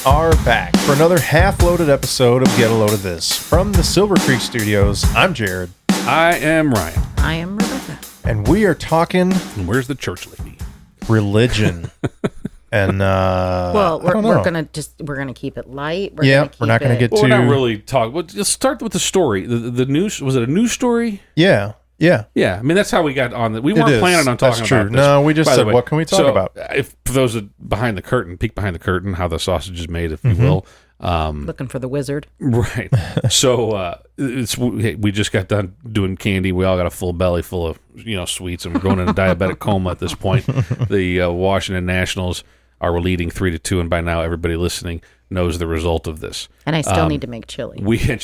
are back for another half-loaded episode of Get a Load of This. From the Silver Creek Studios, I'm Jared. I am Ryan. I am Rebecca. And we are talking And where's the church lady? religion. And we're gonna keep it light. We're not gonna get Well, too. we're not really talking. Well, just start with the story. The news, was it a news story? Yeah. Yeah, I mean that's how we got on. We weren't is. planning on talking That's true. about this. No, we just By the said, way. what can we talk about? If for those that behind the curtain, peek behind the curtain, how the sausage is made, if you will. Looking for the wizard. Right. So we just got done doing candy. We all got a full belly full of sweets, and we're going into diabetic coma at this point. The Washington Nationals are leading 3-2, and by now everybody listening knows the result of this. And I still need to make chili. We had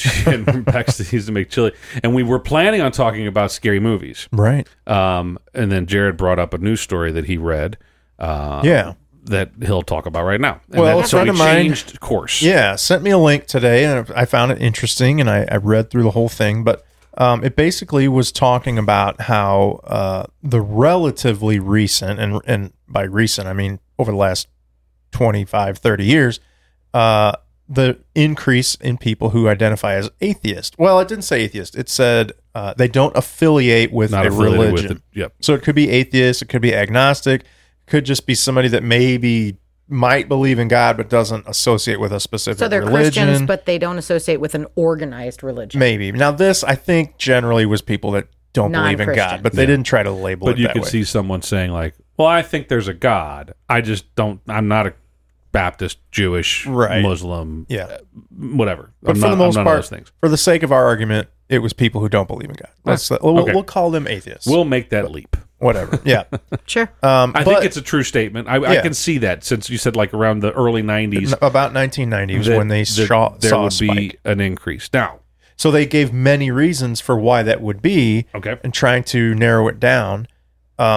Bex needs to make chili, and we were planning on talking about scary movies. Right. And then Jared brought up a news story that he read. That he'll talk about right now. And Well, that's a friend we of mine- changed course. Yeah, sent me a link today, and I found it interesting, and I read through the whole thing. But it basically was talking about how the relatively recent, and by recent, I mean over the last 25, 30 years, the increase in people who identify as atheist. Well, it didn't say atheist. It said they don't affiliate with Not a affiliated religion. with it. Yep. So it could be atheist, it could be agnostic, could just be somebody that maybe might believe in God but doesn't associate with a specific So they're religion. Christians, but they don't associate with an organized religion. Maybe. Now this, I think, generally was people that don't believe in God, Non-Christian. but they didn't try to label But it you that could way. see someone saying like, well, I think there's a God. I just don't, I'm not a Baptist, Jewish, Right. Muslim, Yeah. whatever. But I'm for not, the most I'm none part, of those things. for the sake of our argument, it was people who don't believe in God. Okay. We'll call them atheists. We'll make that leap. Whatever. Yeah. Sure. I think it's a true statement. I Yeah. can see that since you said like around the early 90s. about 1990 was that- when they that there saw a would spike. be an increase. Now, So they gave many reasons for why that would be, okay. and trying to narrow it down.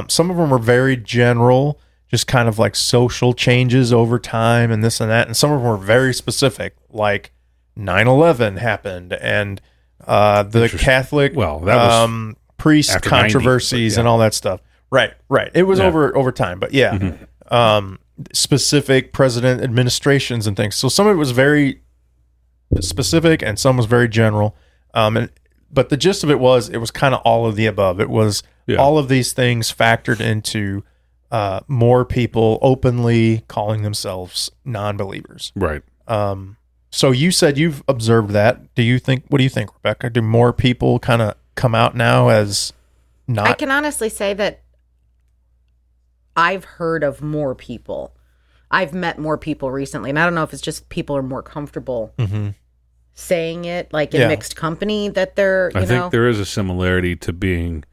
Some of them were very general, just kind of like social changes over time and this and that. And some of them were very specific, like 9/11 happened and the Catholic Well, that was priest after 90, controversies but yeah. and all that stuff. Right. It was Yeah. over time, but yeah, specific president administrations and things. So some of it was very specific and some was very general. But the gist of it was kind of all of the above. It was all of these things factored into more people openly calling themselves non-believers. Right. So you said you've observed that. What do you think, Rebecca? Do more people kind of come out now as not? I can honestly say that I've heard of more people. I've met more people recently, and I don't know if it's just people are more comfortable saying it, like in mixed company, that they're, I think there is a similarity to being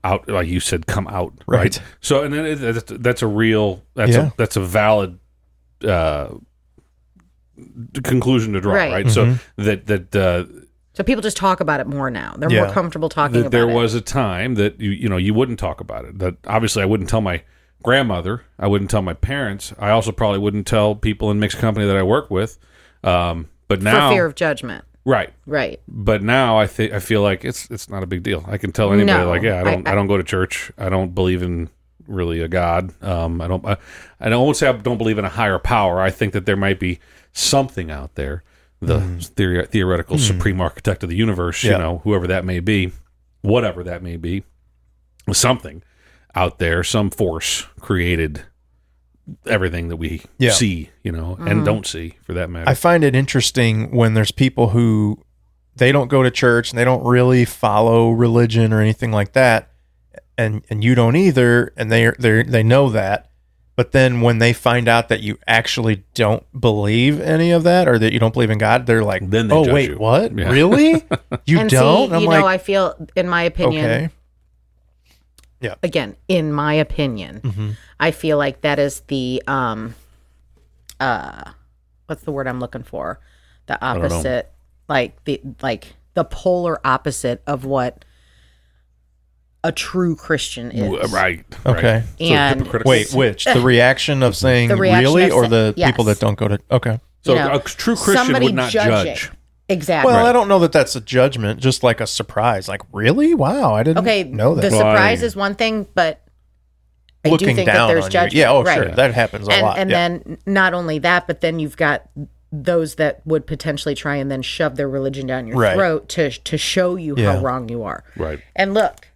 out, like you said, come out, right? So, and then that's a real, that's a valid conclusion to draw, right? So so people just talk about it more now. They're Yeah. more comfortable talking about there it. was a time that you wouldn't talk about it. That obviously I wouldn't tell my grandmother, I wouldn't tell my parents. I also probably wouldn't tell people in mixed company that I work with. But now, for fear of judgment. right? But now I feel like it's not a big deal. I can tell anybody I don't go to church. I don't believe in really a God. I won't say I don't believe in a higher power. I think that there might be something out there, the theoretical supreme architect of the universe, whoever that may be, whatever that may be, something out there, some force created everything that we see, and don't see, for that matter. I find it interesting when there's people who they don't go to church and they don't really follow religion or anything like that, and you don't either, and they know that, but then when they find out that you actually don't believe any of that, or that you don't believe in God, they're like, Then they "Oh judge wait, you. what? Yeah. Really? You And don't?" see, I'm like, I feel, in my opinion, okay, again, in my opinion, I feel like that is the what's the word I'm looking for? The opposite, like the polar opposite of what a true Christian is. Right. okay. And hypocritical. Wait, which the reaction of saying The reaction really, of or the yes. people that don't go to? Okay. So you know, a true Christian somebody would not judging. judge. Exactly. Well, I don't know that that's a judgment, just like a surprise. Like, really? Wow, I didn't Okay, know that. the surprise is one thing, but looking down there's on judgment. you. Yeah, right. Sure. That happens a lot. And then not only that, but then you've got those that would potentially try and then shove their religion down your throat to show you how wrong you are. Right. And look.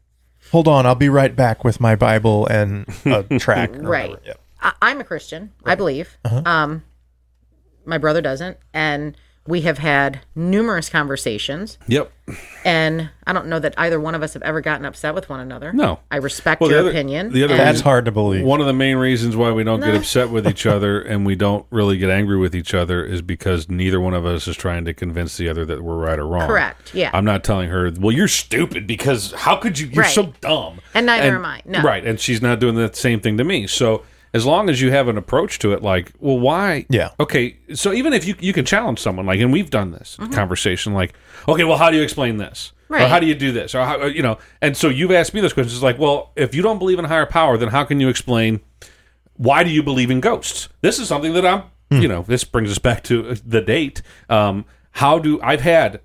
Hold on, I'll be right back with my Bible and a track. Right. Yep. I'm a Christian, I believe. My brother doesn't. And we have had numerous conversations. Yep. And I don't know that either one of us have ever gotten upset with one another. No. I respect your opinion. That's hard to believe. One of the main reasons why we don't get upset with each other and we don't really get angry with each other is because neither one of us is trying to convince the other that we're right or wrong. Correct. Yeah. I'm not telling her, well, you're stupid because how could you? You're so dumb. And neither am I. No. Right. And she's not doing the same thing to me. So as long as you have an approach to it, like, well, why? Yeah. Okay. So even if you can challenge someone, like, and we've done this conversation, like, okay, well, how do you explain this? Right. Or how do you do this? Or how, and so you've asked me those questions. It's like, well, if you don't believe in a higher power, then how can you explain why do you believe in ghosts? This is something that this brings us back to the date. I've had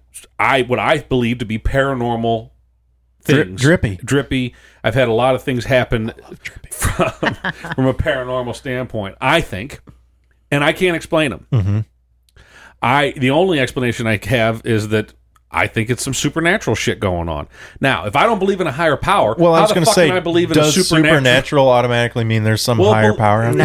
what I believe to be paranormal things. Drippy. I've had a lot of things happen from a paranormal standpoint, I think, and I can't explain them. Mm-hmm. The only explanation I have is that I think it's some supernatural shit going on. Now, if I don't believe in a higher power, well, I was going to say, can I believe in does supernatural automatically mean there's some higher power? No.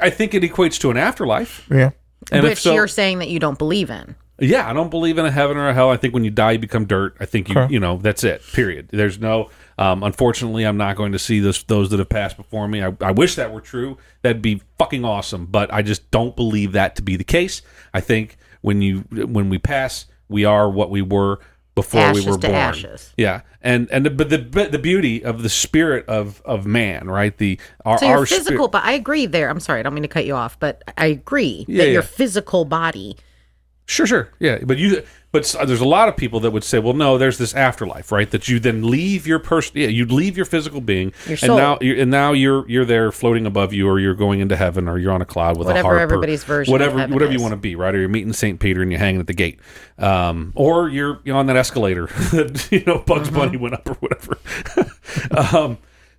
I think it equates to an afterlife. Yeah. And which you're saying that you don't believe in. Yeah, I don't believe in a heaven or a hell. I think when you die, you become dirt. I think that's it. Period. There's no. Unfortunately, I'm not going to see those that have passed before me. I wish that were true. That'd be fucking awesome. But I just don't believe that to be the case. I think when we pass, we are what we were before we were born. Ashes. Yeah, but the beauty of the spirit of man, right? Our physical. Spirit, but I agree there. I'm sorry, I don't mean to cut you off, but I agree that your physical body. Sure, yeah, but there's a lot of people that would say, well, no, there's this afterlife, right? That you then leave your you leave your physical being, your soul. and now you're there floating above you, or you're going into heaven, or you're on a cloud with whatever a harp, everybody's version, whatever is. You want to be, right? Or you're meeting St. Peter and you're hanging at the gate, or you're on that escalator that Bugs Bunny went up or whatever.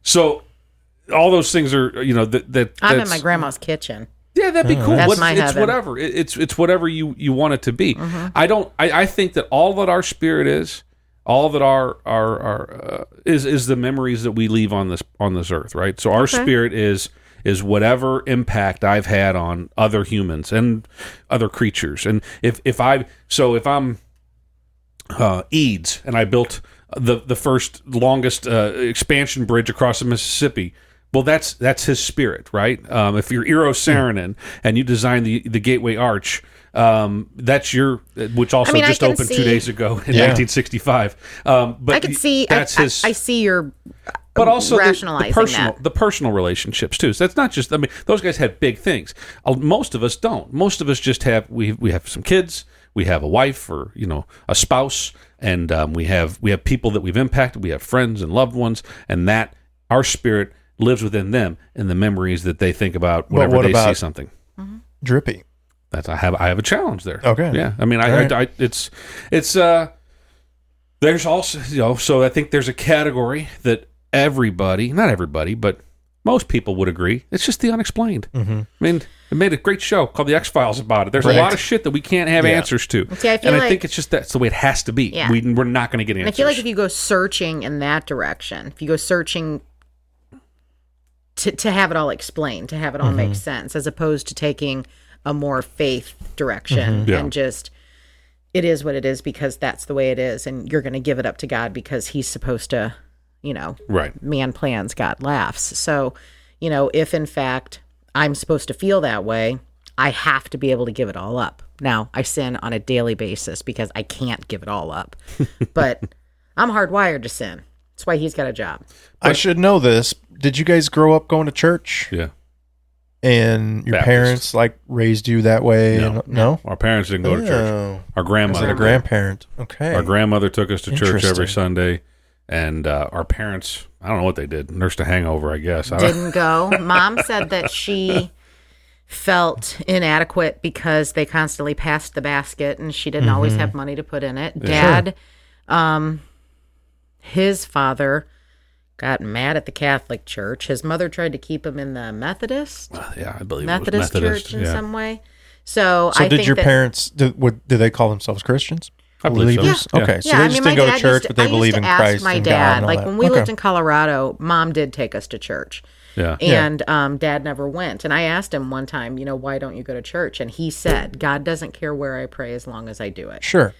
So all those things are that I'm in my grandma's kitchen. Yeah, that'd be cool. That's my it's heaven. whatever. It's whatever you want it to be. I think that all that our spirit is, all that our is the memories that we leave on this earth, right? So our spirit is whatever impact I've had on other humans and other creatures. And if I'm Eads and I built the first longest expansion bridge across the Mississippi. Well, that's his spirit, right? If you're Eero Saarinen and you designed the Gateway Arch, that's which also just opened 2 days ago in 1965. But I can see that's his. I see your. But also rationalizing the personal relationships too. So that's not just. I mean, those guys had big things. Most of us don't. Most of us just have. We have some kids. We have a wife or a spouse, and we have people that we've impacted. We have friends and loved ones, and that our spirit lives within them and the memories that they think about whenever they see something. Drippy. I have a challenge there. Okay. Yeah. I mean, there's also, so I think there's a category that not everybody, but most people would agree. It's just the unexplained. I mean, it made a great show called The X-Files about it. There's a lot of shit that we can't have answers to. See, I think it's just that's the way it has to be. Yeah. We're not going to get answers. I feel like if you go searching in that direction, if you go searching to have it all explained, to have it all make sense, as opposed to taking a more faith direction and just, it is what it is because that's the way it is, and you're going to give it up to God because he's supposed to, right. Man plans, God laughs. So, if in fact I'm supposed to feel that way, I have to be able to give it all up. Now, I sin on a daily basis because I can't give it all up, but I'm hardwired to sin. That's why he's got a job. I should know this. Did you guys grow up going to church? Yeah. And your Baptist. parents raised you that way? No? Our parents didn't go to church. Our grandmother. Was it a grandparent? Okay. Our grandmother took us to church every Sunday, and our parents, I don't know what they did, nursed a hangover, I guess. Didn't go. Mom said that she felt inadequate because they constantly passed the basket, and she didn't always have money to put in it. Dad, his father got mad at the Catholic Church. His mother tried to keep him in the Methodist. Yeah, I believe Methodist it was Methodist Church in some way. So I did think your that, parents? Did they call themselves Christians? I believe so. Believers? Yeah. Okay, so Yeah, they I just mean, my didn't go to dad church, used to- but they I used believe to in ask Christ my and dad, God and all like that. when we Okay. lived in Colorado, Mom did take us to church. Yeah. And Dad never went. And I asked him one time, why don't you go to church? And he said, God doesn't care where I pray as long as I do it. Sure.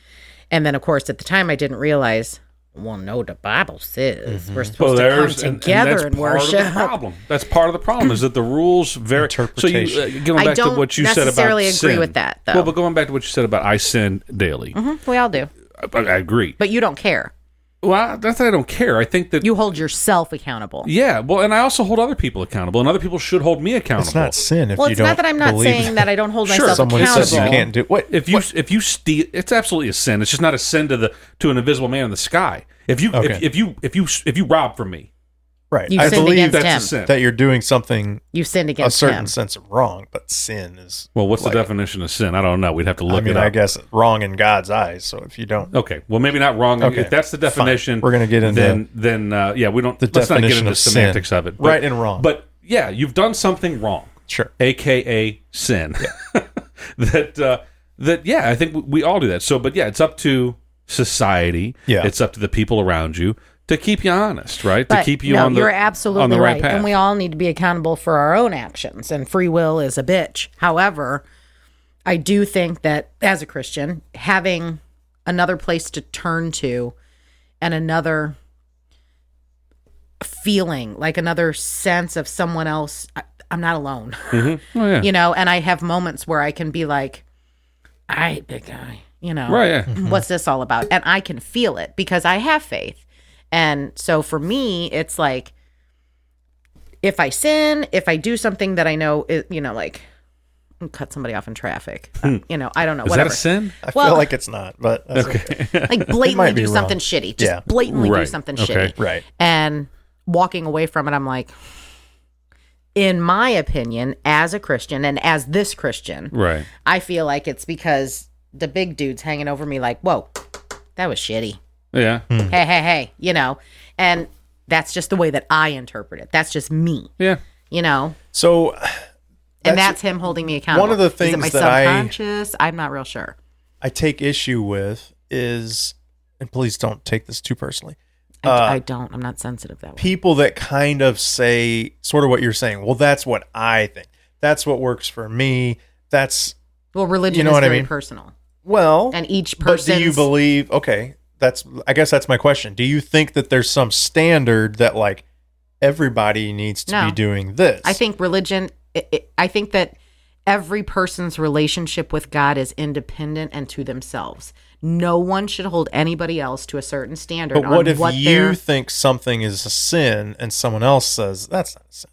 And then, of course, at the time, I didn't realize, well, no, the Bible says we're Well, supposed to come there's together that's and part of worship. the problem. That's part of the problem is that the rules vary. So you Interpretation. going I back to don't what you said about necessarily agree sin. with that, though. Well, but going back to what you said about I sin daily, We all do. I agree. But you don't care. Well, that's that I don't care. I think that You hold yourself accountable. yeah. Well, and I also hold other people accountable, and other people should hold me accountable. It's not sin if Well, you it's don't not that I'm not believe saying that I don't hold Sure, myself someone accountable. says you can't do what If you steal, it's absolutely a sin. It's just not a sin to an invisible man in the sky. If you Okay. if you rob from me, right. You I sinned believe against that's him. a sin. that you're doing something You sinned a against certain him. sense of wrong, but sin is. Well, what's like- the definition of sin? I don't know. We'd have to look I mean, it up. I guess wrong in God's eyes. So if you don't, Okay. Well, maybe not wrong. Okay, If that's the fine. definition, We're gonna get into then yeah, we don't. the Let's not get definition into of sin. semantics of it. But, Right and wrong. But yeah, you've done something wrong, sure. aka sin. That yeah, I think we all do that. So, but yeah, it's up to society. Yeah. It's up to the people around you to keep you honest, right? But to keep you no, on the you're absolutely on the right right. path. And we all need to be accountable for our own actions. And free will is a bitch. However, I do think that as a Christian, having another place to turn to and another feeling, like another sense of someone else, I'm not alone. Oh, yeah. And I have moments where I can be like, all right, big guy, Right, yeah. what's this all about? And I can feel it because I have faith. And so for me, it's like, if I sin, if I do something that I know, like cut somebody off in traffic, I don't know, Is whatever. that a sin? I Well- feel like it's not, but that's okay. Like blatantly might be do something wrong. shitty. Just Yeah. blatantly do Right. something Okay. shitty. Right. And walking away from it, I'm like, in my opinion, as a Christian and as this Christian, Right. I feel like it's because the big dude's hanging over me like, whoa, that was shitty. Yeah. Hey, and that's just the way that I interpret it. That's just me, Yeah. So and that's him holding me accountable. one of the Is it things my that I- subconscious? I'm not real sure. I take issue with is, and please don't take this too personally, I don't. I'm not sensitive that way. people that kind of say sort of what you're saying. Well, that's what I think. That's what works for me. That's Well, religion You know is what I very mean? personal, well, and each but person. do you believe? Okay, I guess that's my question. Do you think that there's some standard that like everybody needs to No. be doing this? I think religion. I think that every person's relationship with God is independent and to themselves. No one should hold anybody else to a certain standard. But what on if what you they're- think something is a sin and someone else says that's not a sin?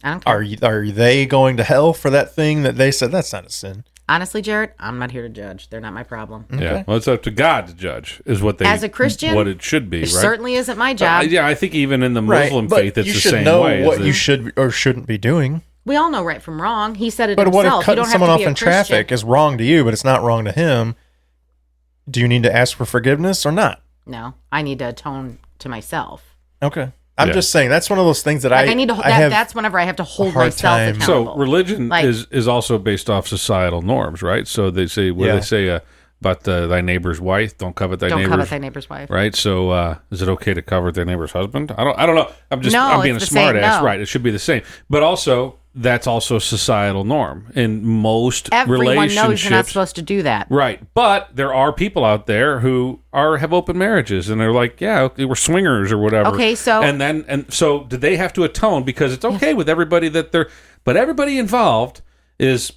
I don't care. Are they going to hell for that thing that they said that's not a sin? Honestly, Jared, I'm not here to judge. They're not my problem. Yeah. Well, it's up to God to judge, is what they As a Christian, what it should be, It right? certainly isn't my job. Yeah, I think even in the Muslim but faith, it's you the should same know way. what is you it? should or shouldn't be doing. We all know right from wrong. He said it But what himself. if You cutting don't have someone to off be a in Christian. traffic is wrong to you, but it's not wrong to him? Do you need to ask for forgiveness or not? No, I need to atone to myself. Okay, I'm Yeah. just saying that's one of those things that Like I need to. I have. That's whenever I have to hold hard myself time- accountable. So religion Like- is also based off societal norms, right? So they say what do Yeah. they say about thy neighbor's wife? Don't covet thy don't neighbor's covet thy neighbor's wife. right. So is it okay to covet thy neighbor's husband? I don't know. I'm No, being a it's the smart same, ass, no. right? It should be the same, but also that's also societal norm in most Everyone relationships. knows you're not supposed to do that. Right, but there are people out there who have open marriages, and they're like, "Yeah, okay, we're swingers or whatever." Okay, so- and so do they have to atone because it's okay with everybody that they're, but everybody involved is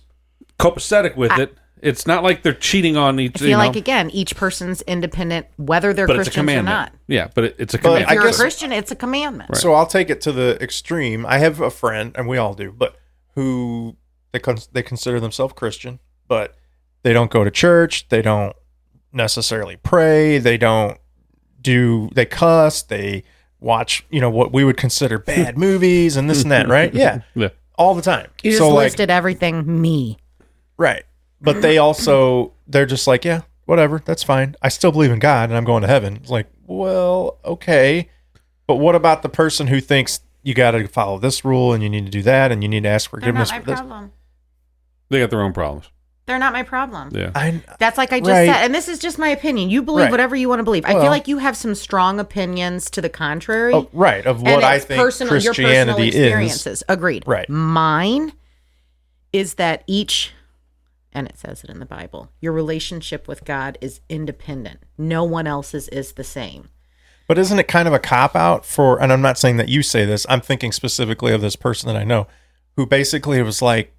copacetic with it. It's not like they're cheating on each. I feel like again, each person's independent, whether they're but it's a Christians or commandment. not. Yeah, but it's a But commandment. If I you're guess- a Christian, it's a commandment. So I'll take it to the extreme. I have a friend, and we all do, but who they consider themselves Christian, but they don't go to church. They don't necessarily pray. They cuss. They watch, what we would consider bad movies and this and that, right? Yeah, Yeah. all the time. You just so listed everything me. right, but they're just like, yeah, whatever, that's fine. I still believe in God, and I'm going to heaven. It's like, well, okay. But what about the person who thinks you got to follow this rule and you need to do that and you need to ask forgiveness for this? Problem. They got their own problems. They're not my problem. Yeah. That's like I just said. And this is just my opinion. You believe whatever you want to believe. I feel like you have some strong opinions to the contrary. Of what I think Christianity your personal experiences. is. Agreed. Right. Mine is that and it says it in the Bible, your relationship with God is independent. No one else's is the same. But isn't it kind of a cop-out for, and I'm not saying that you say this, I'm thinking specifically of this person that I know, who basically was like,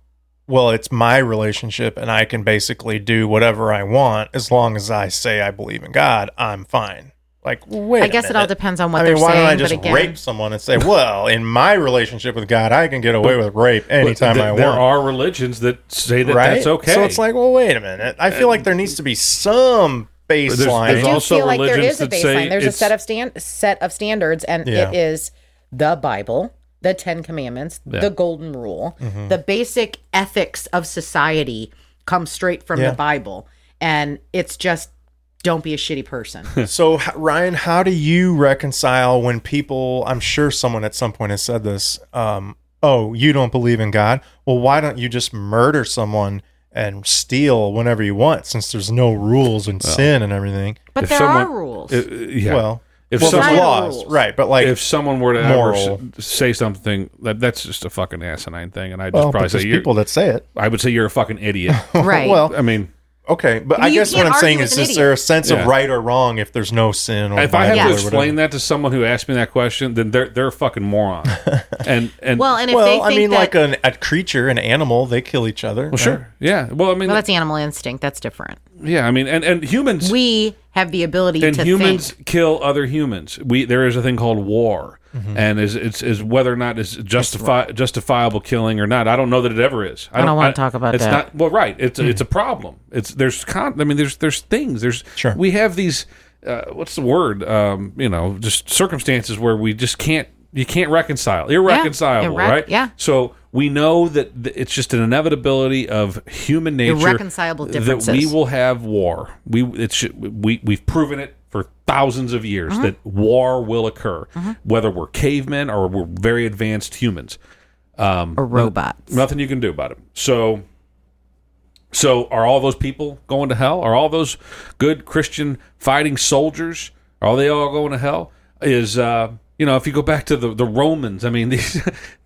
well, it's my relationship and I can basically do whatever I want as long as I say I believe in God, I'm fine. Like, wait I guess it all depends on what they're saying. Why don't I just rape someone and say, well, in my relationship with God, I can get away with rape anytime I want. There are religions that say that that's okay. So it's like, well, wait a minute. I feel like there needs to be some baseline. There's also feel like there is a that say baseline. There's a set of standards, and it is the Bible, the 10 Commandments, the Golden Rule, the basic ethics of society come straight from the Bible, and it's just don't be a shitty person. So, Ryan, how do you reconcile when people, I'm sure someone at some point has said this, oh, you don't believe in God? Well, why don't you just murder someone and steal whenever you want, since there's no rules and sin and everything? But there are rules. Well, if there's laws, rules. Right? But like, if someone were to ever say something that's just a fucking asinine thing, and I just probably say people that say it, I would say you're a fucking idiot. Right? Well, I mean. Okay, but I guess what I'm saying is there a sense of right or wrong if there's no sin? Or if I have to explain that to someone who asked me that question, then they're a fucking moron. and well, and if they think I mean, like a creature, an animal, they kill each other. Well, sure, yeah. Well, I mean, that's animal instinct. That's different. Yeah, I mean, and humans, we have the ability to humans think. Kill other humans. There is a thing called war. And is whether or not it's justifiable killing or not. I don't know that it ever is. I don't want to talk about it's that. Not well, right? It's a problem. There's things. We have these. What's the word? Just circumstances where we just can't. You can't reconcile. Irreconcilable, right? Yeah. So we know that it's just an inevitability of human nature. Irreconcilable differences. That we will have war. We've proven it for thousands of years that war will occur, whether we're cavemen or we're very advanced humans. Or robots. Nothing you can do about it. So are all those people going to hell? Are all those good Christian fighting soldiers, are they all going to hell? If you go back to the Romans, I mean,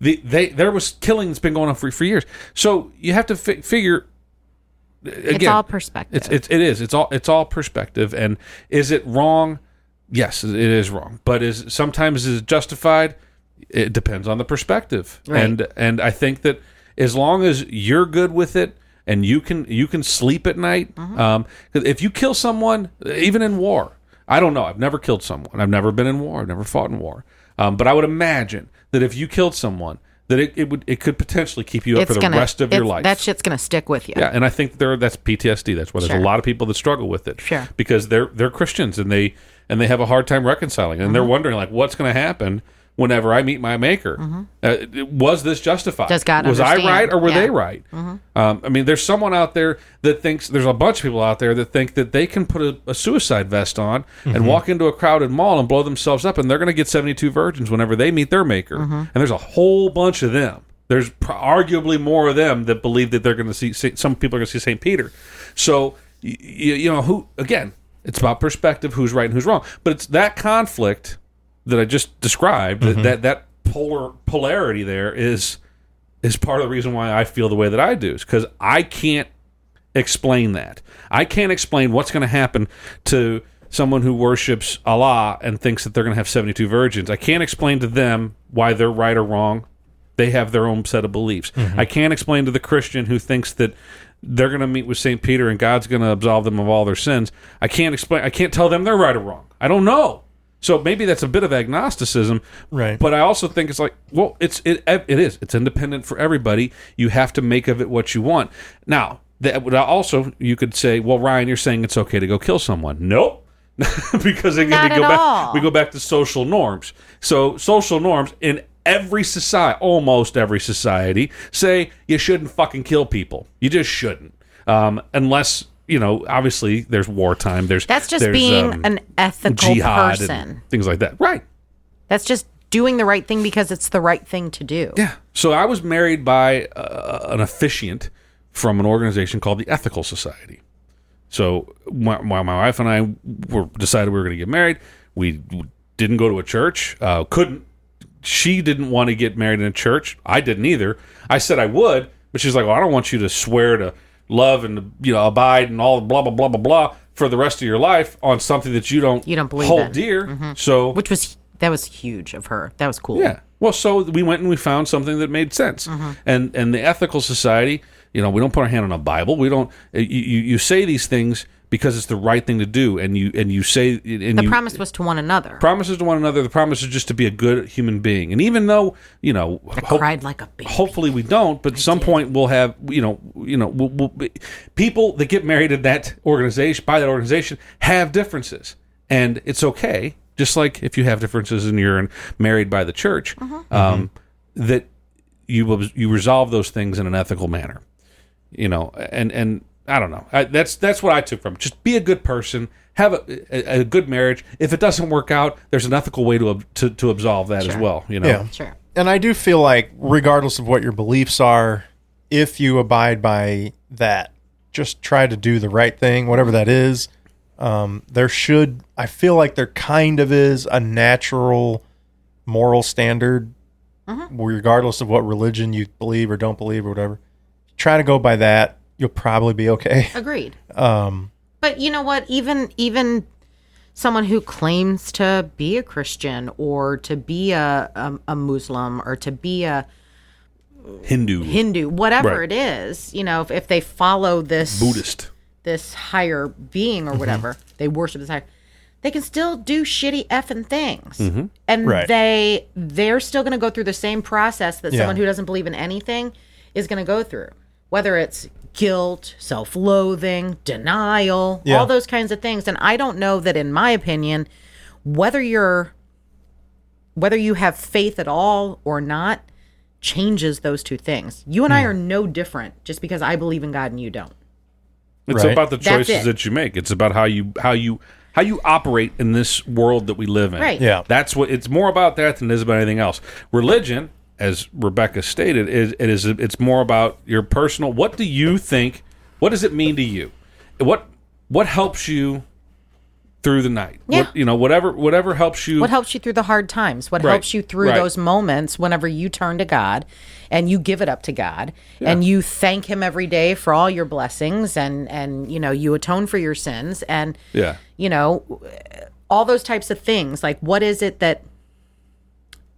there was killing that's been going on for years. So you have to figure. Again, it's all perspective. It is. It's all perspective. And is it wrong? Yes, it is wrong. But sometimes is it justified? It depends on the perspective. Right. And I think that as long as you're good with it and you can sleep at night, if you kill someone, even in war, I don't know. I've never killed someone. I've never been in war. I've never fought in war. But I would imagine that if you killed someone, that it could potentially keep you up for the rest of your life. That shit's going to stick with you. Yeah, and I think that's PTSD. That's why there's a lot of people that struggle with it. Sure. Because they're Christians and they have a hard time reconciling, and they're wondering like, what's going to happen whenever I meet my Maker? Was this justified? Does God was understand? I right or were they right? I mean, there's someone out there that thinks there's a bunch of people out there that think that they can put a suicide vest on and walk into a crowded mall and blow themselves up, and they're going to get 72 virgins whenever they meet their Maker. And there's a whole bunch of them. There's arguably more of them that believe that they're going to see. Some people are going to see St. Peter. So who again? It's about perspective. Who's right and who's wrong? But it's that conflict that I just described, that polarity there is part of the reason why I feel the way that I do. Is because I can't explain that. I can't explain what's going to happen to someone who worships Allah and thinks that they're going to have 72 virgins. I can't explain to them why they're right or wrong. They have their own set of beliefs. I can't explain to the Christian who thinks that they're going to meet with St. Peter and God's going to absolve them of all their sins. I can't tell them they're right or wrong. I don't know. So maybe that's a bit of agnosticism, right? But I also think it's like, well, it is. It's independent for everybody. You have to make of it what you want. Now, also you could say, well, Ryan, you're saying it's okay to go kill someone. Nope, because again, we go back to social norms. So social norms in every society, almost every society, say you shouldn't fucking kill people. You just shouldn't, unless. Obviously there's wartime. That's just being an ethical jihad person. and things like that. Right. That's just doing the right thing because it's the right thing to do. Yeah. So I was married by an officiant from an organization called the Ethical Society. So while my wife and I decided we were going to get married, we didn't go to a church. She didn't want to get married in a church. I didn't either. I said I would, but she's like, well, I don't want you to swear to love and abide and all blah, blah, blah, blah, blah for the rest of your life on something that you don't believe hold in. dear. Mm-hmm. So that was huge of her. That was cool. Yeah. Well, so we went and we found something that made sense. Mm-hmm. And the Ethical Society, we don't put our hand on a Bible. We don't. You say these things because it's the right thing to do, and you say. The promise was to one another. Promises to one another. The promise is just to be a good human being. And even though I cried like a baby. Hopefully we don't, but at some point we'll have people that get married in that organization by that organization have differences, and it's okay. Just like if you have differences and you're married by the church, that you resolve those things in an ethical manner, and I don't know. That's what I took from it. Just be a good person, have a good marriage. If it doesn't work out, there's an ethical way to absolve that as well. Yeah, sure. And I do feel like, regardless of what your beliefs are, if you abide by that, just try to do the right thing, whatever that is. I feel like there kind of is a natural moral standard, regardless of what religion you believe or don't believe or whatever. Try to go by that. You'll probably be okay. Agreed. But you know what? Even someone who claims to be a Christian or to be a Muslim or to be a Hindu, whatever it is, if they follow this Buddhist, this higher being or whatever, they worship this higher, they can still do shitty effing things. And they're still going to go through the same process that someone who doesn't believe in anything is going to go through. Whether it's guilt, self-loathing, denial, all those kinds of things. And I don't know that, in my opinion, whether you have faith at all or not changes those two things. You and I are no different just because I believe in God and you don't. It's about the choices that you make. It's about how you operate in this world that we live in. Right. Yeah. That's what it's more about that than it is about anything else. Religion, as Rebecca stated, it's more about your personal. What do you think? What does it mean to you? What helps you through the night? Yeah. Whatever helps you. What helps you through the hard times? What helps you through those moments whenever you turn to God and you give it up to God and you thank Him every day for all your blessings and you atone for your sins and all those types of things. Like, what is it that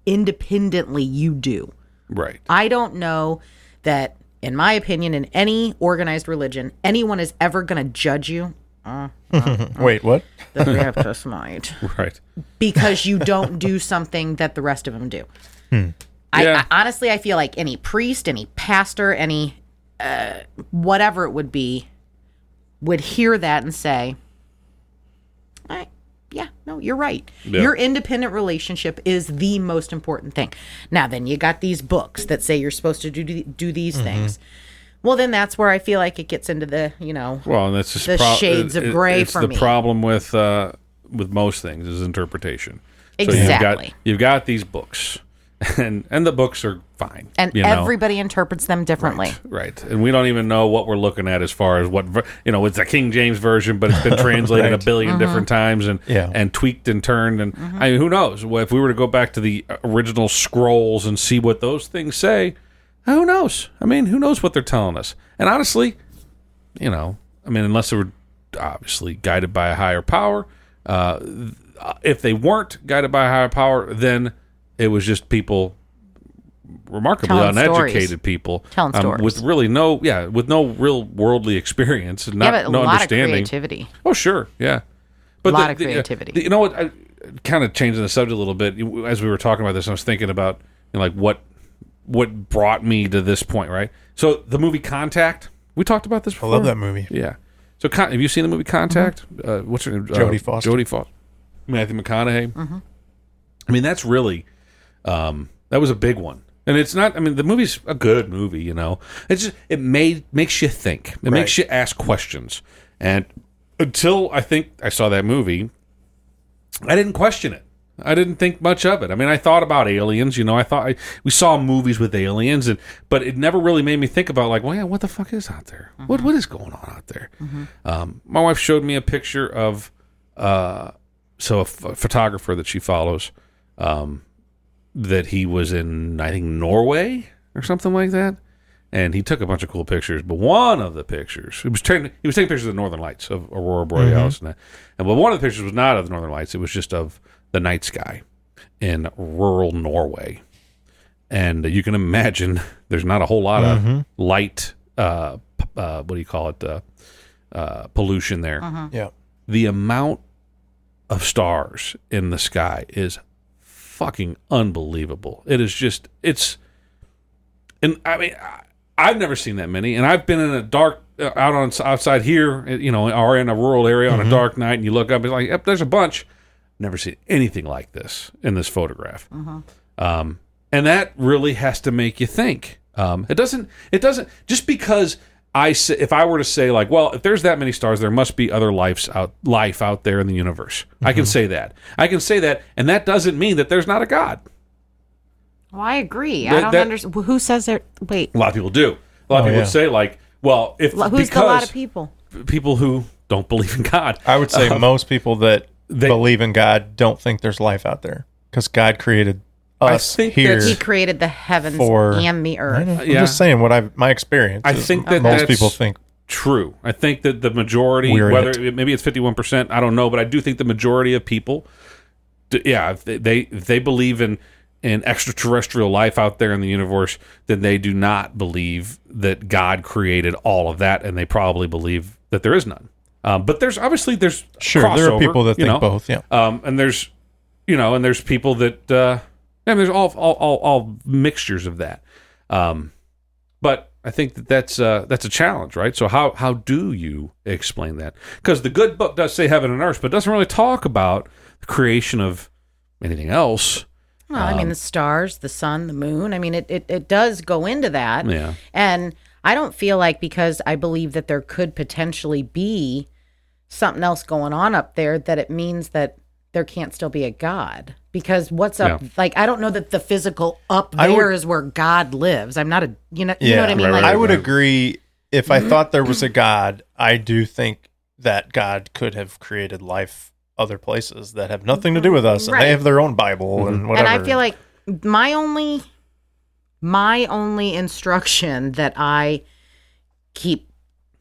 independently you do? Right. I don't know that, in my opinion, in any organized religion, anyone is ever going to judge you. Wait, what? The Baptist might. Right. Because you don't do something that the rest of them do. I honestly, I feel like any priest, any pastor, any whatever it would be, would hear that and say, no, you're right. Yeah. Your independent relationship is the most important thing. Now, then you got these books that say you're supposed to do these things. Well, then that's where I feel like it gets into the, and that's just the shades of gray for me. It's the problem with most things is interpretation. Exactly. So you've got these books, and the books are fine. And everybody interprets them differently. Right. And we don't even know what we're looking at as far as what, it's a King James version, but it's been translated a billion different times and tweaked and turned. And I mean, who knows? Well, if we were to go back to the original scrolls and see what those things say, who knows? I mean, who knows what they're telling us? And honestly, unless they were obviously guided by a higher power, if they weren't guided by a higher power, then it was just people, remarkably uneducated people, telling stories with really no real worldly experience and no lot understanding. Of creativity. Oh, sure, yeah, but a lot of creativity. You know what? I kind of changing the subject a little bit as we were talking about this. I was thinking about what brought me to this point, right? So the movie Contact, we talked about this before. I love that movie. Yeah. So have you seen the movie Contact? What's her name? Jodie Foster. Jodie Foster. Matthew McConaughey. I mean, that's really that was a big one. And it's not. I mean, the movie's a good movie. It's just makes you think. It makes you ask questions. And until I think I saw that movie, I didn't question it. I didn't think much of it. I mean, I thought about aliens. I thought we saw movies with aliens, but it never really made me think about like, well, yeah, what the fuck is out there? What is going on out there? My wife showed me a picture of a photographer that she follows, that he was in, I think, Norway or something like that. And he took a bunch of cool pictures, but one of the pictures, he was taking pictures of the Northern Lights, of Aurora Borealis, and but one of the pictures was not of the Northern Lights. It was just of the night sky in rural Norway. And you can imagine there's not a whole lot of light, what do you call it, pollution there. Yeah. The amount of stars in the sky is fucking unbelievable. It is just, and I mean, I've never seen that many, and I've been in a dark outside here, or in a rural area on a dark night, and you look up, it's like, yep, there's a bunch. Never seen anything like this in this photograph, and that really has to make you think. It doesn't. Just because if I were to say like, well, if there's that many stars, there must be other life out there in the universe. I can say that. And that doesn't mean that there's not a God. Well, I agree. I don't understand. Who says that? Wait. A lot of people do. A lot of people would say, like, well, who's the lot of people? People who don't believe in God. I would say most people that believe in God don't think there's life out there because God created us here. He created the heavens and the earth. I'm just saying my experience. I think that most people think true. I think that the majority, maybe it's 51%, I don't know, but I do think the majority of people, if they believe in extraterrestrial life out there in the universe, then they do not believe that God created all of that, and they probably believe that there is none. But there's crossover, there are people that think both, yeah. And there's people that there's all mixtures of that. But I think that's a challenge, right? So how do you explain that? Because the good book does say heaven and earth, but doesn't really talk about the creation of anything else. Well, I mean, the stars, the sun, the moon. I mean, it does go into that. Yeah. And I don't feel like, because I believe that there could potentially be something else going on up there, that it means that there can't still be a God. Because what's up, like, I don't know that the physical up there is where God lives. I'm not you know what I mean? Right, I would agree. If I thought there was a God, I do think that God could have created life other places that have nothing to do with us, and they have their own Bible and whatever. And I feel like my only instruction that I keep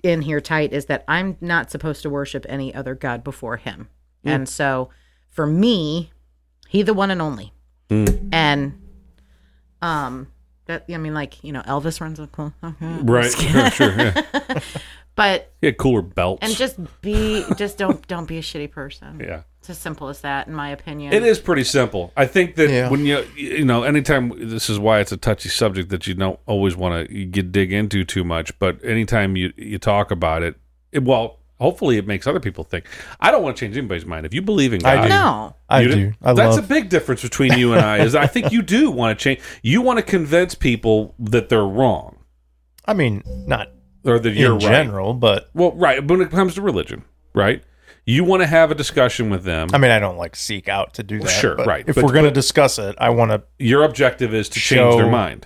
in here tight is that I'm not supposed to worship any other God before him. And so for me, he the one and only. And that, I mean, like, Elvis runs a club. Okay. Right. Sure. Yeah. But he had cooler belts. And just don't be a shitty person. Yeah. It's as simple as that, in my opinion. It is pretty simple. I think that when anytime, this is why it's a touchy subject that you don't always want to dig into too much, but anytime you talk about it, hopefully it makes other people think. I don't want to change anybody's mind. If you believe in God, I do. That's a big difference between you and I. Is I think you do want to change. You want to convince people that they're wrong. I mean, not or that you're in general, but right. But when it comes to religion, right? You want to have a discussion with them. I mean, I don't seek out to do that. Sure, right. If we're going to discuss it, I want to. Your objective is to change their mind.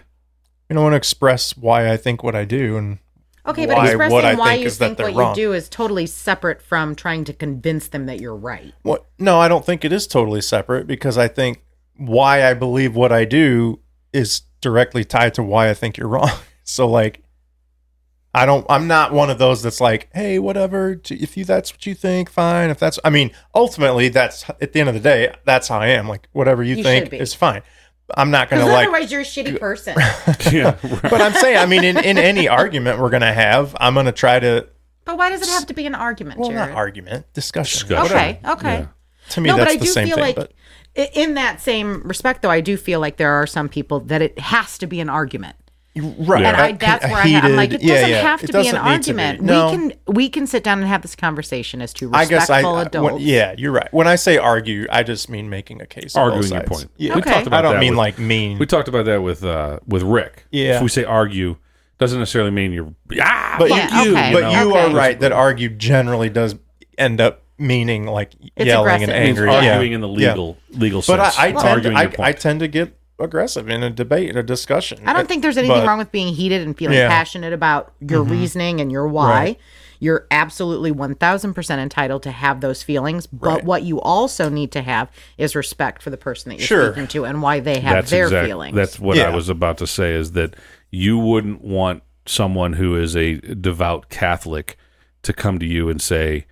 I want to express why I think what I do, and but expressing why you think what you do is totally separate from trying to convince them that you're right. What? No, I don't think it is totally separate, because I think why I believe what I do is directly tied to why I think you're wrong. So, like, I'm not one of those that's like, hey, whatever, if that's what you think, fine. Ultimately, that's, at the end of the day, that's how I am. Like, whatever you think is fine. I'm not going to otherwise you're a shitty person. Yeah. Right. But I'm saying, I mean, in any argument we're going to have, I'm going to try to. But why does it have to be an argument, Jared? Well, not argument, discussion. Okay. Yeah. To me, that's the same thing. But in that same respect, though, I do feel like there are some people that it has to be an argument. Right. And that's where I'm like, it doesn't have to be an argument. No. We can sit down and have this conversation as two respectful adults. You're right. When I say argue, I just mean making a case. Arguing your point. Yeah. Okay. I don't mean mean. We talked about that with Rick. Yeah. If we say argue, doesn't necessarily mean you're but you are right that argue generally does end up meaning like It's yelling aggressive. and angry, arguing in the legal sense. But I point. tend to get aggressive in a debate, in a discussion. I don't think there's anything wrong with being heated and feeling passionate about your reasoning and your why. Right. You're absolutely 1,000% entitled to have those feelings. But what you also need to have is respect for the person that you're speaking to and why they have their feelings. That's what I was about to say, is that you wouldn't want someone who is a devout Catholic to come to you and say,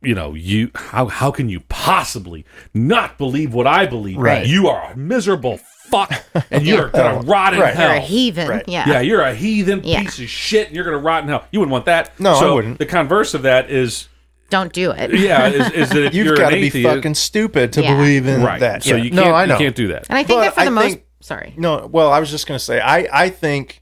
how can you possibly not believe what I believe? Right. You are a miserable fuck, and you're gonna rot in hell. You're a heathen. Right. Yeah, you're a heathen piece of shit, and you're gonna rot in hell. You wouldn't want that. No, so I wouldn't. The converse of that is, don't do it. is that if You've you're got an to be atheist, fucking stupid to believe in that. So you can't do that. And I think But that for I the most... think- Sorry. No, well, I was just going to say, I think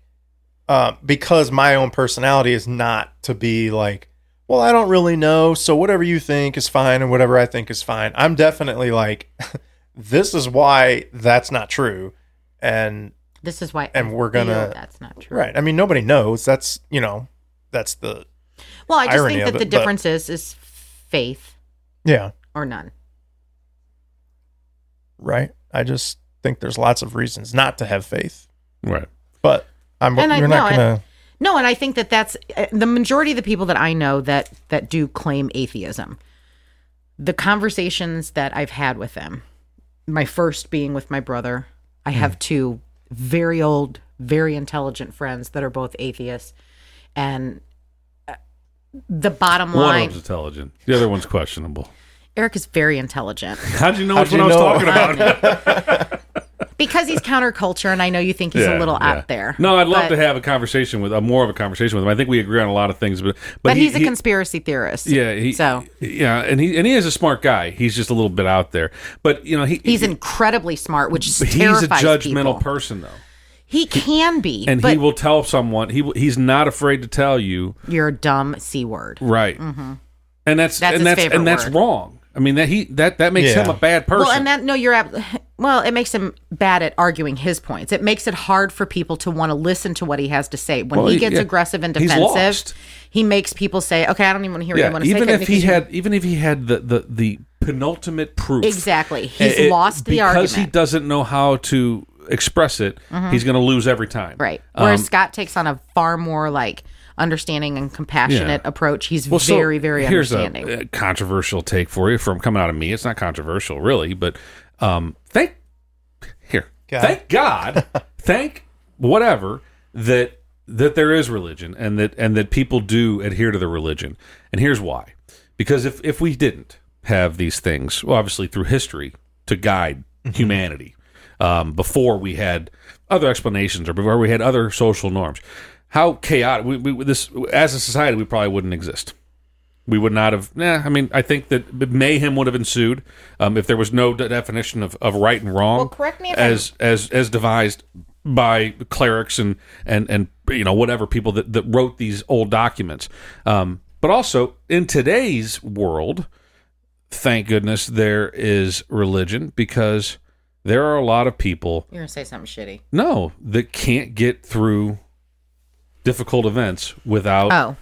because my own personality is not to be like, well, I don't really know, so whatever you think is fine and whatever I think is fine. I'm definitely like, this is why that's not true. And this is why we're going to... That's not true. Right. I mean, nobody knows. That's, that's the... Well, I just irony think of that it, the difference is faith Yeah. or none. Right. I just think there's lots of reasons not to have faith. Right. But you're not going to... No, and I think that that's the majority of the people that I know that do claim atheism. The conversations that I've had with them, my first being with my brother. I have two very old, very intelligent friends that are both atheists. And the bottom line... One of them's intelligent. The other one's questionable. Eric is very intelligent. How'd you know which one I was talking about? Because he's counterculture, and I know you think he's a little out there. No, I'd love to have a conversation with more of a conversation with him. I think we agree on a lot of things, but he's a conspiracy theorist. Yeah, and he is a smart guy. He's just a little bit out there. But he's incredibly smart, which he's terrifies a judgmental people. person, though. He can be, and he will tell someone. He's not afraid to tell you you're a dumb C-word, right? Mm-hmm. And that's wrong. I mean that makes him a bad person. Well, it makes him bad at arguing his points. It makes it hard for people to want to listen to what he has to say. When he gets aggressive and defensive, he makes people say, "Okay, I don't even want to hear what you want to say." Even if he had the penultimate proof, exactly, he's lost the argument because he doesn't know how to express it. Mm-hmm. He's going to lose every time. Right. Whereas Scott takes on a far more understanding and compassionate approach. He's very, very understanding. Here's a controversial take for you from coming out of me. It's not controversial, really, but thank God, thank whatever that there is religion and that people do adhere to the religion. And here's why: because if we didn't have these things, well, obviously through history to guide humanity, before we had other explanations or before we had other social norms. How chaotic this as a society, we probably wouldn't exist. We would not have. I think that mayhem would have ensued if there was no definition of right and wrong. Well, correct me if as devised by clerics and whatever people that wrote these old documents. But also in today's world, thank goodness there is religion, because there are a lot of people. You're gonna say something shitty. No, that can't get through difficult events without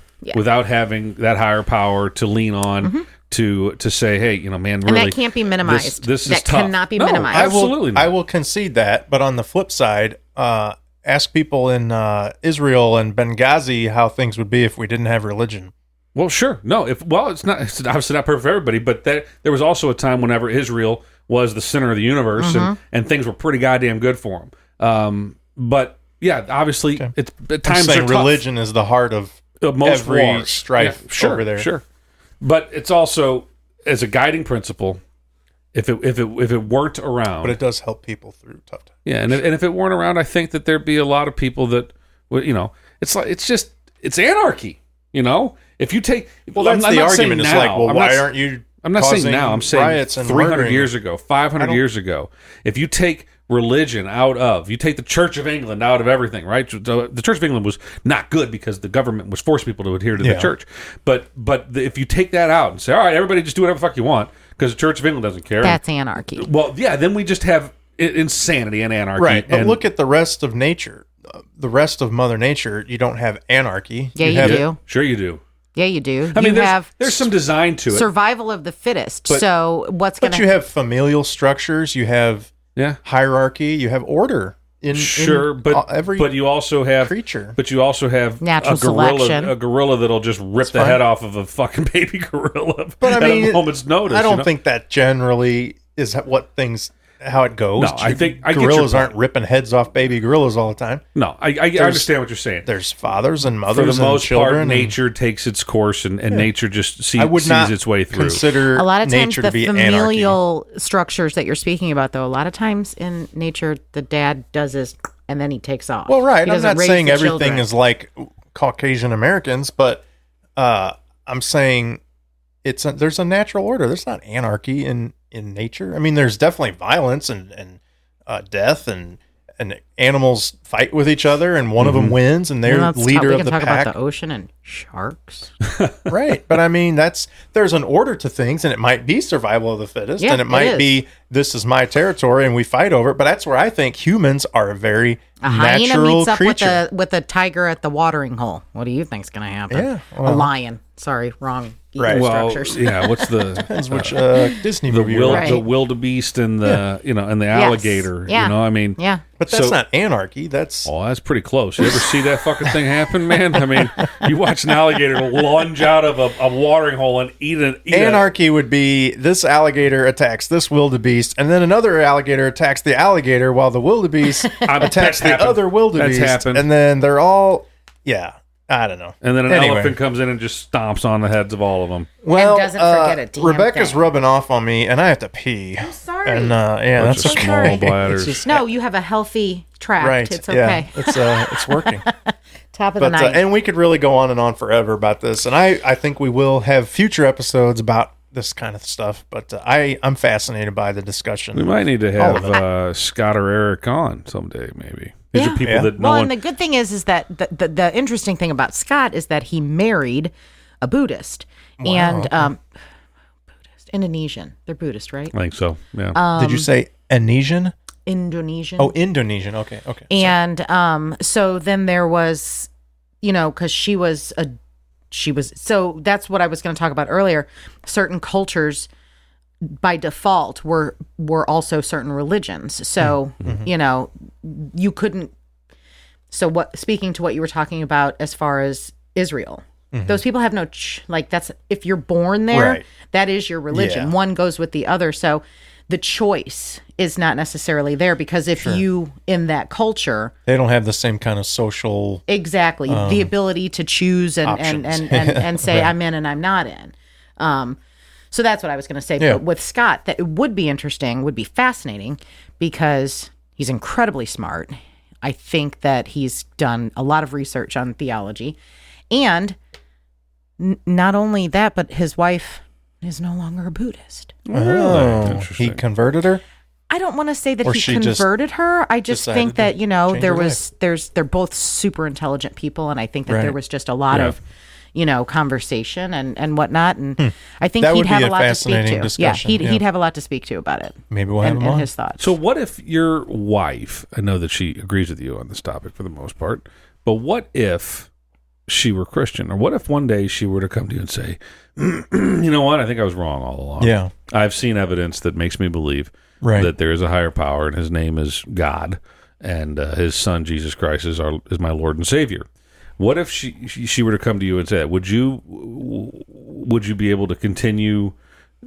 having that higher power to lean on to say, hey, man, really, and that can't be minimized. This that is tough. Cannot be minimized. Absolutely not. I will concede that, but on the flip side, ask people in Israel and Benghazi how things would be if we didn't have religion. Well, sure. No, it's obviously not perfect for everybody, but there was also a time whenever Israel was the center of the universe and things were pretty goddamn good for them. But yeah, obviously, it's times are tough. Religion is the heart of most every wars. strife over there. Sure, but it's also as a guiding principle. If it weren't around, but it does help people through tough times. Yeah, and if it weren't around, I think that there'd be a lot of people that would, it's anarchy. If you take that's the argument. It's like, well, why aren't you? I'm not saying now. I'm saying 300 years ago, 500 years years ago. If you take religion you take the Church of England out of everything, right? The Church of England was not good because the government was forcing people to adhere to the church. But if you take that out and say, all right, everybody just do whatever the fuck you want because the Church of England doesn't care. That's anarchy. Well, yeah, then we just have insanity and anarchy. Right, but look at the rest of nature. The rest of Mother Nature, you don't have anarchy. Yeah, you do. Sure you do. Yeah, you do. I mean, there's some design to it. Survival of the fittest. So what's going to... But you have familial structures. You have hierarchy. You have order. But you also have creature. But you also have natural selection. A gorilla that'll just rip the head off of a fucking baby gorilla. But at a moment's notice. I don't think that generally is how it goes. No, I think gorillas aren't ripping heads off baby gorillas all the time. No, I understand what you're saying. There's fathers and mothers. For the most children part, nature takes its course, and nature just sees its way through. Consider a lot of times nature the to be familial anarchy. structures that you're speaking about, though, a lot of times in nature, the dad does this and then he takes off. Well, right. He I'm not raise saying the everything children. is like Caucasian Americans, but I'm saying there's a natural order. There's not anarchy in nature. I mean, there's definitely violence and death and animals fight with each other and one of them wins and they're leader of the pack. We can talk about the ocean and sharks. Right. But I mean, there's an order to things, and it might be survival of the fittest, and it might be this is my territory and we fight over it. But that's where I think humans are a very hyena natural meets up creature. with a tiger at the watering hole. What do you think's going to happen? Yeah, a lion. Sorry, wrong. Right. Structures. Yeah. What's the Depends which Disney movie? The wildebeest and the and the alligator. Yeah. You know, I mean, yeah. But that's not anarchy. That's pretty close. You ever see that fucking thing happen, man? I mean, you watch an alligator lunge out of a watering hole and eat anarchy would be this alligator attacks this wildebeest, and then another alligator attacks the alligator while the wildebeest attacks the other wildebeest, and then they're all I don't know. And then an elephant comes in and just stomps on the heads of all of them. Well, and doesn't forget a damn Rebecca's thing. rubbing off on me, and I have to pee. I'm sorry. And that's a small bladders. No, you have a healthy tract. Right. It's okay. Yeah, it's working. Top of the night. And we could really go on and on forever about this, and I think we will have future episodes about this kind of stuff. But I'm fascinated by the discussion. We might need to have Scott or Eric on someday, maybe. These are people that and the good thing is that the interesting thing about Scott is that he married a Buddhist. Wow, and Buddhist, Indonesian. They're Buddhist, right? I think so. Yeah. Did you say Indonesian? Indonesian. Oh, Indonesian. Okay. And so then there was, because she was so that's what I was going to talk about earlier. Certain cultures by default were also certain religions. So, you couldn't. So speaking to what you were talking about as far as Israel, those people have no, that's, if you're born there, that is your religion. Yeah. One goes with the other. So the choice is not necessarily there because if you, in that culture, they don't have the same kind of social. Exactly. The ability to choose and say, I'm in and I'm not in. So that's what I was going to say. Yeah. But with Scott, that it would be interesting, would be fascinating because he's incredibly smart. I think that he's done a lot of research on theology. And not only that, but his wife is no longer a Buddhist. Oh, he converted her? I don't want to say that he converted her. I just think that, they're both super intelligent people. And I think that there was just a lot of conversation and whatnot. And I think he'd have a lot to speak to. Discussion. Yeah, he'd have a lot to speak to about it. Maybe we'll have him on. His thoughts. So what if your wife, I know that she agrees with you on this topic for the most part, but what if she were Christian? Or what if one day she were to come to you and say, you know what, I think I was wrong all along. Yeah. I've seen evidence that makes me believe that there is a higher power and his name is God and his son Jesus Christ is my Lord and Savior. What if she were to come to you and say, would you be able to continue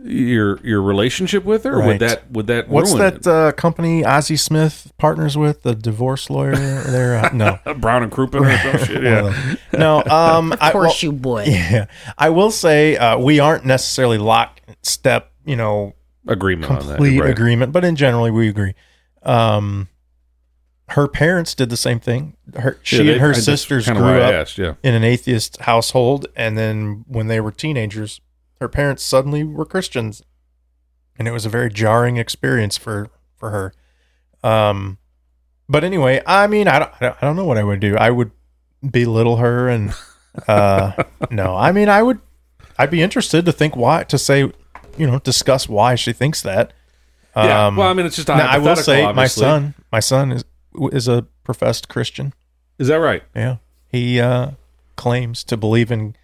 your relationship with her? Right. Would that what's ruin that company Ozzie Smith partners with, the divorce lawyer there? No. Brown and Crouppen or some shit. Yeah. No. Of course you would. Yeah. I will say we aren't necessarily lockstep, agreement on that. Complete agreement, but in general we agree. Her parents did the same thing. She and her sisters grew up in an atheist household, and then when they were teenagers, her parents suddenly were Christians, and it was a very jarring experience for her. But anyway, I mean, I don't know what I would do. I would belittle her, and no, I mean, I'd be interested discuss why she thinks that. Yeah, well, I mean, it's just I will say, obviously. my son is a professed Christian. Is that right? Yeah. He claims to believe in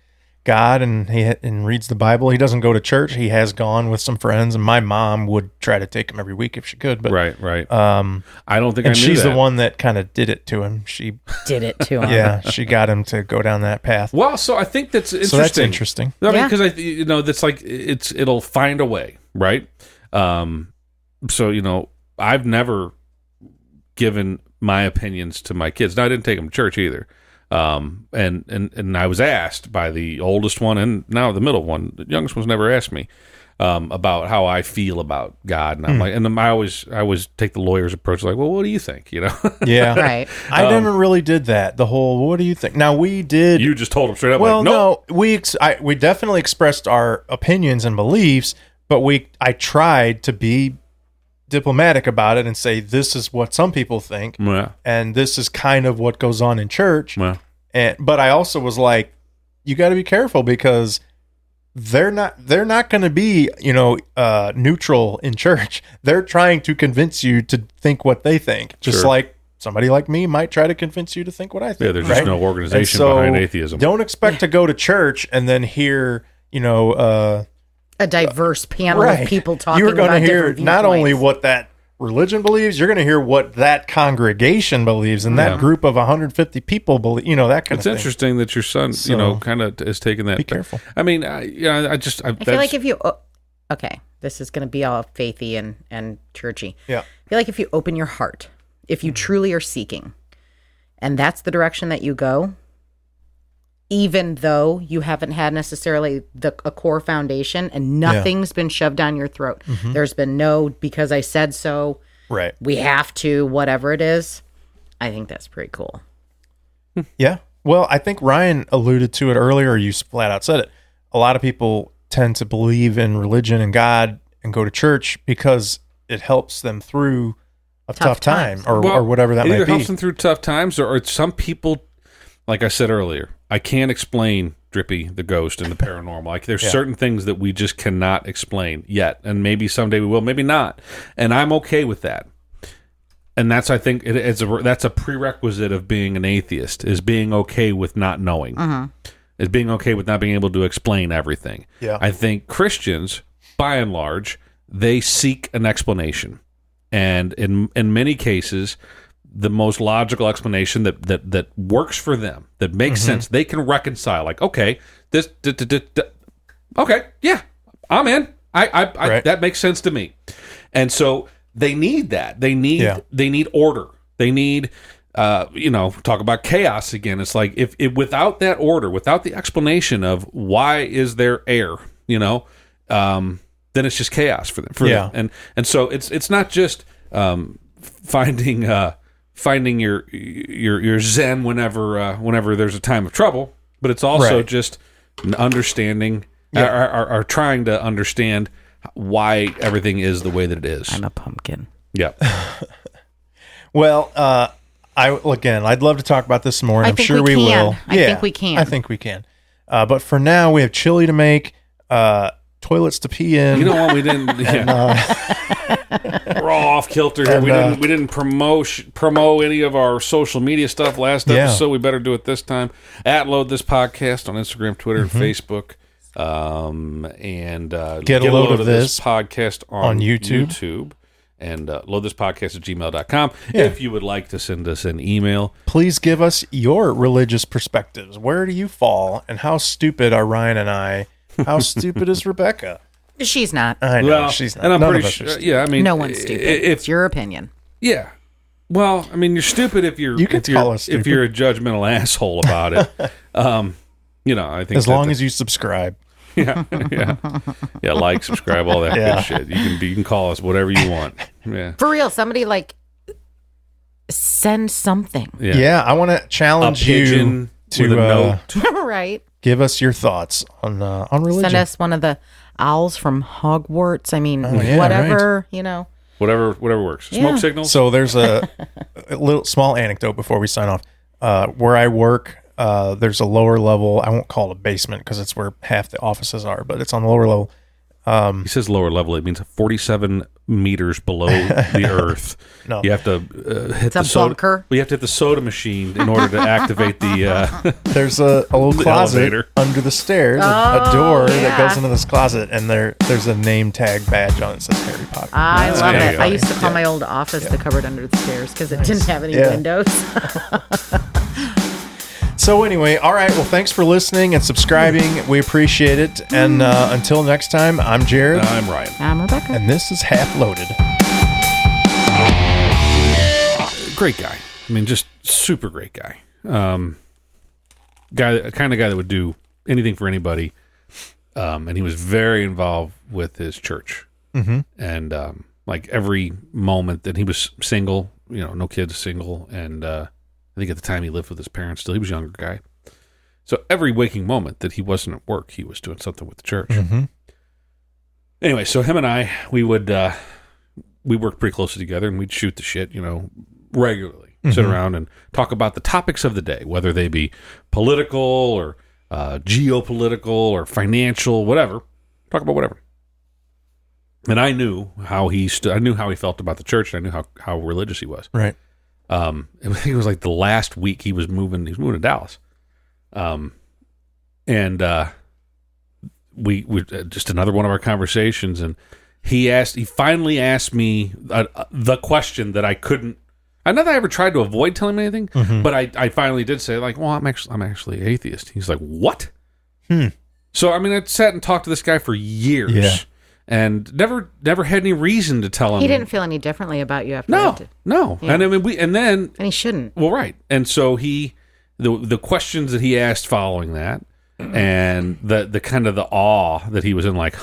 God and and reads the Bible. He doesn't go to church. He has gone with some friends, and my mom would try to take him every week if she could. But right. I don't think and I knew she's that. the one that kind of did it to him. She did it to him. Yeah, she got him to go down that path. Well, so I think that's interesting. So that's interesting. I mean, because that's like it'll find a way, right? So I've never given my opinions to my kids. Now I didn't take them to church either. And I was asked by the oldest one and now the middle one. The youngest one's never asked me about how I feel about God, and I'm like, and I always take the lawyer's approach, like, well, what do you think? Yeah, right. I never really did that. The whole, what do you think? Now we did. You just told them straight up. Well, like, nope. no, we definitely expressed our opinions and beliefs, but I tried to be diplomatic about it and say this is what some people think, and this is kind of what goes on in church. But I also was like, you got to be careful because they're not going to be neutral in church. They're trying to convince you to think what they think, just like somebody like me might try to convince you to think what I think. Yeah, there's just no organization behind atheism. Don't expect to go to church and then hear a diverse panel of people talking. You're going to hear different not viewpoints. only what that religion believes, you're going to hear what that congregation believes, and that group of 150 people believe. That kind of thing. It's interesting that your son, kind of is taking that. Be careful. I mean, I feel like if you, this is going to be all faithy and churchy. Yeah. I feel like if you open your heart, if you truly are seeking, and that's the direction that you go, even though you haven't had necessarily a core foundation and nothing's been shoved down your throat. Mm-hmm. There's been no, because I said so, right? We have to, whatever it is. I think that's pretty cool. Yeah. Well, I think Ryan alluded to it earlier. You flat out said it. A lot of people tend to believe in religion and God and go to church because it helps them through a tough time or whatever that might be. It either helps them through tough times or some people, like I said earlier, I can't explain Drippy, the ghost, and the paranormal. Like there's certain things that we just cannot explain yet, and maybe someday we will, maybe not. And I'm okay with that. And that's, I think, that's a prerequisite of being an atheist, is being okay with not knowing, is being okay with not being able to explain everything. Yeah. I think Christians, by and large, they seek an explanation, and in many cases, the most logical explanation that works for them, that makes sense. They can reconcile, like, okay, this, okay, yeah, I'm in. I that makes sense to me. And so they need that. They need order. They need, talk about chaos again. It's like if without that order, without the explanation of why is there air, then it's just chaos for them. And so it's not just finding your zen whenever there's a time of trouble, but it's also just understanding or trying to understand why everything is the way that it is. I'm a pumpkin. Yeah. Well, I'd love to talk about this more, and I'm sure we will. I think we can. I think we can. But for now, we have chili to make, toilets to pee in. You know what? We didn't. We're all off kilter here. We didn't promote any of our social media stuff last episode. We better do it this time. Load This Podcast on Instagram, Twitter, and Facebook. And get a load of this podcast on YouTube. And loadthispodcast@gmail.com. If you would like to send us an email, please give us your religious perspectives. Where do you fall, and how stupid are Ryan and I? How stupid is Rebecca? She's not. I know she's not. And I'm pretty sure. Yeah, I mean, no one's stupid. It's your opinion. Yeah. Well, I mean, you're stupid if you're if you're a judgmental asshole about it. I think as long as you subscribe. Yeah, like, subscribe, all that good shit. You can call us whatever you want. Yeah, for real. Somebody send something. Yeah, I want to challenge you to with a note. Right. Give us your thoughts on religion. Send us one of the owls from Hogwarts. I mean, whatever, Whatever works. Smoke signals. So there's a little small anecdote before we sign off. Where I work, there's a lower level. I won't call it a basement because it's where half the offices are, but it's on the lower level. He says lower level. It means 47 meters below the earth. No. You have to hit the soda. Bunker. You have to hit the soda machine in order to activate the. There's a little closet elevator under the stairs, a door that goes into this closet, and there's a name tag badge on it that says Harry Potter. I love it. I used to call Yeah. my old office the cupboard under the stairs because it didn't have any windows. So anyway, all right. Well, thanks for listening and subscribing. We appreciate it. And until next time, I'm Jared. I'm Ryan. I'm Rebecca. And this is Half Loaded. Great guy. I mean, just super great guy. Kind of guy that would do anything for anybody. And he was very involved with his church. Mm-hmm. And like every moment that he was single, no kids, single, and I think at the time he lived with his parents still. He was a younger guy. So every waking moment that he wasn't at work, he was doing something with the church. Mm-hmm. Anyway, so him and I, we worked pretty closely together, and we'd shoot the shit, regularly. Sit around and talk about the topics of the day, whether they be political or geopolitical or financial, whatever. Talk about whatever. And I knew how he I knew how he felt about the church, and I knew how religious he was. Right. I think it was like the last week he was moving to Dallas. We just another one of our conversations, and he finally asked me the question that I couldn't. Not that I ever tried to avoid telling him anything, but I finally did say, like, well, I'm actually atheist. He's like, what? So I mean, I sat and talked to this guy for years. Yeah. And never had any reason to tell him. He didn't feel any differently about you after No. Yeah. And I mean, and he shouldn't. Well, right. And so the questions that he asked following that, and the kind of the awe that he was in, like,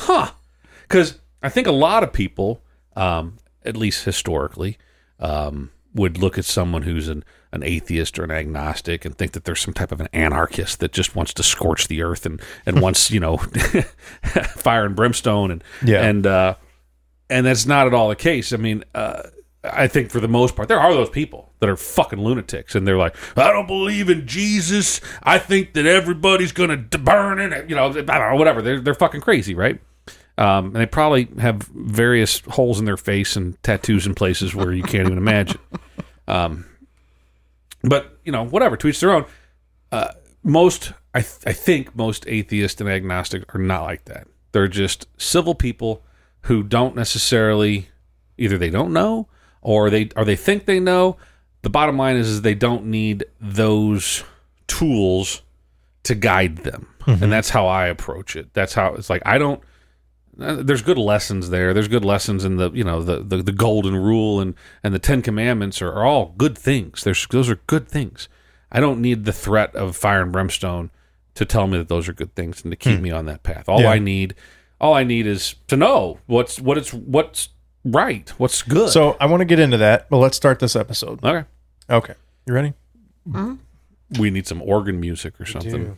because I think a lot of people, at least historically, would look at someone who's an atheist or an agnostic and think that there's some type of an anarchist that just wants to scorch the earth and wants, fire and brimstone and that's not at all the case. I mean, I think for the most part, there are those people that are fucking lunatics, and they're like, I don't believe in Jesus. I think that everybody's going to burn in it. I don't know, whatever. They're fucking crazy, right? And they probably have various holes in their face and tattoos in places where you can't even imagine. But, whatever, to each their own. I think most atheists and agnostics are not like that. They're just civil people who don't necessarily, either they don't know or they think they know. The bottom line is they don't need those tools to guide them. And that's how I approach it. That's how it's like, there's good lessons there. There's good lessons in the golden rule and the 10 Commandments are all good things. Those are good things. I don't need the threat of fire and brimstone to tell me that those are good things and to keep me on that path. All I need is to know what's right, what's good. So I want to get into that, but let's start this episode. Okay. Okay. You ready? We need some organ music or something.